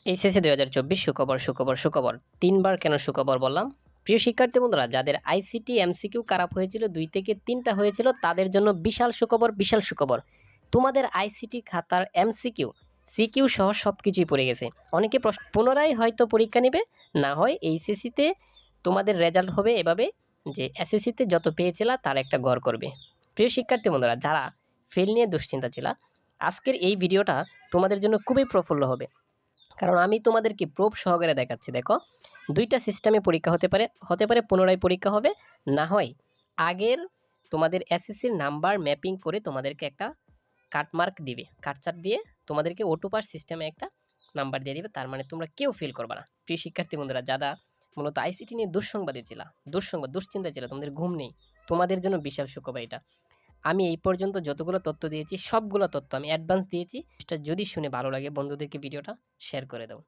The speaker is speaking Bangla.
এইচএসসি 2024 সুখবর সুখবর সুখবর। ৩ বার কেন সুখবর বললাম? প্রিয় শিক্ষার্থী বন্ধুরা, যাদের আইসিটি এমসিকিউ খারাপ হয়েছিল ২ থেকে ৩টা হয়েছিল তাদের জন্য বিশাল সুখবর, বিশাল সুখবর। তোমাদের আইসিটি খাতার এমসিকিউ, সিকিউ সহ সবকিছুই পড়ে গেছে। অনেকে পুনরায় হয়তো পরীক্ষা নেবে, না হয় এইচএসসিতে তোমাদের রেজাল্ট হবে এভাবে যে এসএসসিতে যত পেয়েছিলা তার একটা গড় করবে। প্রিয় শিক্ষার্থী বন্ধুরা, যারা ফেল নিয়ে দুশ্চিন্তা ছিলা, আজকের এই ভিডিওটা তোমাদের জন্য খুবই প্রফুল্ল হবে। কারণ আমি তোমাদেরকে প্রুফ সহকারে দেখাচ্ছি। দেখো, ২টা সিস্টেমে পরীক্ষা হতে পারে পুনরায় পরীক্ষা হবে, না হয় আগের তোমাদের এসএসসির নাম্বার ম্যাপিং করে তোমাদেরকে একটা কাটমার্ক দিবে, কাটচার্ট দিয়ে তোমাদেরকে অটো পাস সিস্টেমে একটা নাম্বার দিয়ে দিবে। তার মানে তোমরা কেউ ফেল করবে না। প্রিয় শিক্ষার্থী বন্ধুরা, যারা মূলত আইসিটি নিয়ে দুঃসংবাদে ছিল, দুশ্চিন্তা ছিল, তোমাদের ঘুম নেই, তোমাদের জন্য বিশাল সুখবর এটা। আমি এই পর্যন্ত যতগুলো তথ্য দিয়েছি সবগুলো তথ্য আমি অ্যাডভান্স দিয়েছি। এটা যদি শুনে ভালো লাগে বন্ধুদেরকে ভিডিওটা শেয়ার করে দাও।